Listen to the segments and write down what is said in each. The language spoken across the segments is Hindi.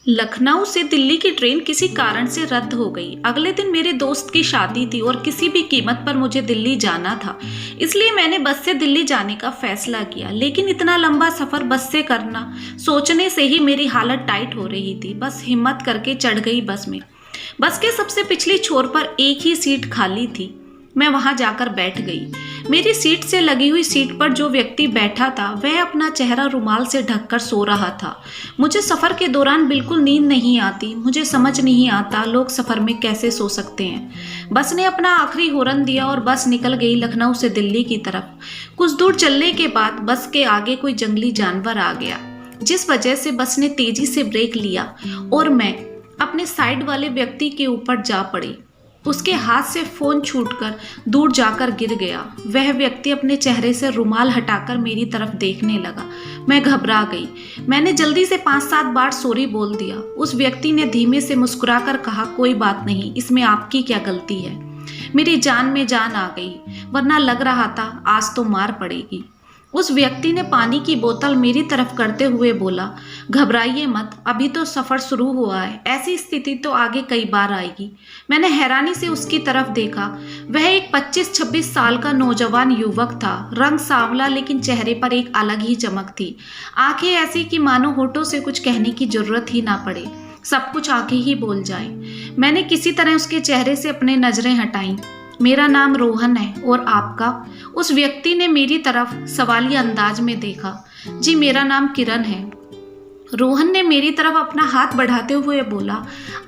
लखनऊ से दिल्ली की ट्रेन किसी कारण से रद्द हो गई। अगले दिन मेरे दोस्त की शादी थी और किसी भी कीमत पर मुझे दिल्ली जाना था। इसलिए मैंने बस से दिल्ली जाने का फैसला किया। लेकिन इतना लंबा सफ़र बस से करना सोचने से ही मेरी हालत टाइट हो रही थी। बस हिम्मत करके चढ़ गई बस में। बस के सबसे पिछली छोर पर एक ही सीट खाली थी। मैं वहां जाकर बैठ गई। मेरी सीट से लगी हुई सीट पर जो व्यक्ति बैठा था वह अपना चेहरा रुमाल से ढककर सो रहा था। मुझे सफ़र के दौरान बिल्कुल नींद नहीं आती। मुझे समझ नहीं आता लोग सफ़र में कैसे सो सकते हैं। बस ने अपना आखिरी हॉर्न दिया और बस निकल गई लखनऊ से दिल्ली की तरफ। कुछ दूर चलने के बाद बस के आगे कोई जंगली जानवर आ गया, जिस वजह से बस ने तेजी से ब्रेक लिया और मैं अपने साइड वाले व्यक्ति के ऊपर जा पड़ी। उसके हाथ से फ़ोन छूटकर दूर जाकर गिर गया। वह व्यक्ति अपने चेहरे से रुमाल हटाकर मेरी तरफ देखने लगा। मैं घबरा गई। मैंने जल्दी से 5-7 बार सॉरी बोल दिया। उस व्यक्ति ने धीमे से मुस्कुराकर कहा, कोई बात नहीं, इसमें आपकी क्या गलती है। मेरी जान में जान आ गई, वरना लग रहा था आज तो मार पड़ेगी। उस व्यक्ति ने पानी की बोतल मेरी तरफ करते हुए बोला, घबराइए मत, अभी तो सफ़र शुरू हुआ है, ऐसी स्थिति तो आगे कई बार आएगी। मैंने हैरानी से उसकी तरफ देखा। वह एक 25-26 साल का नौजवान युवक था। रंग सांवला, लेकिन चेहरे पर एक अलग ही चमक थी। आंखें ऐसी कि मानो होठों से कुछ कहने की जरूरत ही ना पड़े, सब कुछ आंखें ही बोल जाए। मैंने किसी तरह उसके चेहरे से अपनी नजरें हटाई। मेरा नाम रोहन है, और आपका? उस व्यक्ति ने मेरी तरफ सवालिया अंदाज में देखा। जी, मेरा नाम किरण है। रोहन ने मेरी तरफ अपना हाथ बढ़ाते हुए बोला,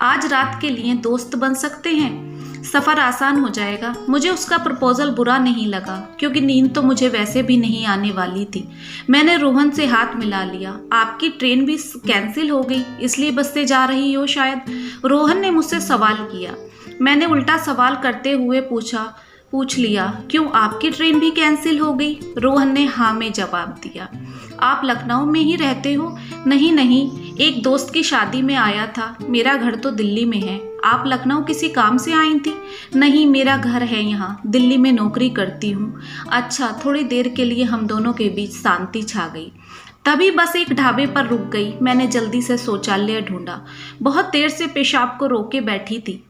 आज रात के लिए दोस्त बन सकते हैं, सफ़र आसान हो जाएगा। मुझे उसका प्रपोजल बुरा नहीं लगा, क्योंकि नींद तो मुझे वैसे भी नहीं आने वाली थी। मैंने रोहन से हाथ मिला लिया। आपकी ट्रेन भी कैंसिल हो गई, इसलिए बस से जा रही हो शायद? रोहन ने मुझसे सवाल किया। मैंने उल्टा सवाल करते हुए पूछ लिया, क्यों, आपकी ट्रेन भी कैंसिल हो गई? रोहन ने हाँ में जवाब दिया। आप लखनऊ में ही रहते हो? नहीं, एक दोस्त की शादी में आया था। मेरा घर तो दिल्ली में है। आप लखनऊ किसी काम से आई थी? नहीं, मेरा घर है यहाँ, दिल्ली में नौकरी करती हूँ। अच्छा। थोड़ी देर के लिए हम दोनों के बीच शांति छा गई। तभी बस एक ढाबे पर रुक गई। मैंने जल्दी से शौचालय ढूंढा। बहुत देर से पेशाब को रोके बैठी थी।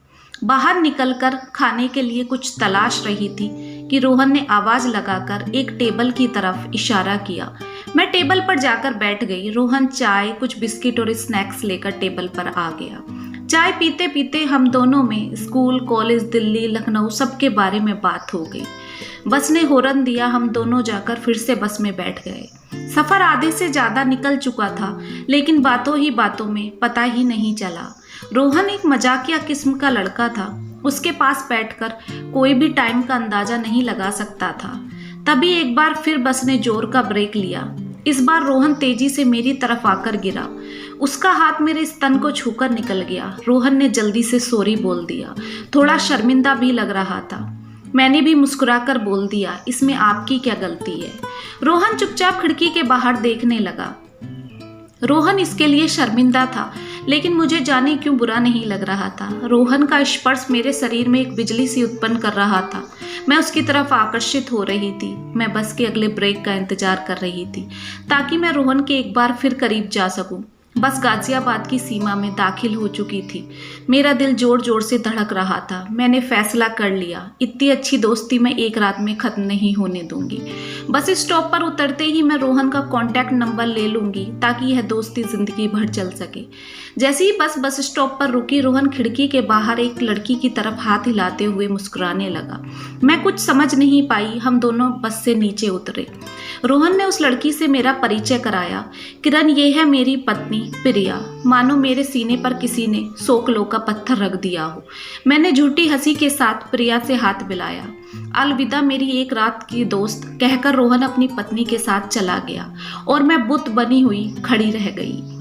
बाहर निकलकर खाने के लिए कुछ तलाश रही थी कि रोहन ने आवाज़ लगाकर एक टेबल की तरफ इशारा किया। मैं टेबल पर जाकर बैठ गई। रोहन चाय, कुछ बिस्किट और स्नैक्स लेकर टेबल पर आ गया। चाय पीते पीते हम दोनों में स्कूल, कॉलेज, दिल्ली, लखनऊ सबके बारे में बात हो गई। बस ने हॉर्न दिया। हम दोनों जाकर फिर से बस में बैठ गए। सफ़र आधे से ज़्यादा निकल चुका था, लेकिन बातों ही बातों में पता ही नहीं चला। रोहन एक मजाकिया किस्म का लड़का था। उसके पास बैठकर कोई भी टाइम का अंदाजा नहीं लगा सकता था। तभी एक बार फिर बस ने जोर का ब्रेक लिया। इस बार रोहन तेजी से मेरी तरफ आकर गिरा। उसका हाथ मेरे स्तन को छूकर निकल गया। रोहन ने जल्दी से सॉरी बोल दिया। थोड़ा शर्मिंदा भी लग रहा था। मैंने भी मुस्कुराकर बोल दिया, इसमें आपकी क्या गलती है। रोहन चुपचाप खिड़की के बाहर देखने लगा। रोहन इसके लिए शर्मिंदा था, लेकिन मुझे जाने क्यों बुरा नहीं लग रहा था। रोहन का स्पर्श मेरे शरीर में एक बिजली सी उत्पन्न कर रहा था। मैं उसकी तरफ आकर्षित हो रही थी। मैं बस के अगले ब्रेक का इंतजार कर रही थी, ताकि मैं रोहन के एक बार फिर करीब जा सकूं। बस गाजियाबाद की सीमा में दाखिल हो चुकी थी। मेरा दिल जोर जोर से धड़क रहा था। मैंने फैसला कर लिया, इतनी अच्छी दोस्ती मैं एक रात में ख़त्म नहीं होने दूंगी। बस स्टॉप पर उतरते ही मैं रोहन का कॉन्टैक्ट नंबर ले लूंगी, ताकि यह दोस्ती ज़िंदगी भर चल सके। जैसे ही बस स्टॉप पर रुकी, रोहन खिड़की के बाहर एक लड़की की तरफ हाथ हिलाते हुए मुस्कुराने लगा। मैं कुछ समझ नहीं पाई। हम दोनों बस से नीचे उतरे। रोहन ने उस लड़की से मेरा परिचय कराया। किरण, ये है मेरी पत्नी प्रिया। मानो मेरे सीने पर किसी ने 100 किलो का पत्थर रख दिया हो। मैंने झूठी हंसी के साथ प्रिया से हाथ मिलाया। अलविदा मेरी एक रात की दोस्त, कहकर रोहन अपनी पत्नी के साथ चला गया और मैं बुत बनी हुई खड़ी रह गई।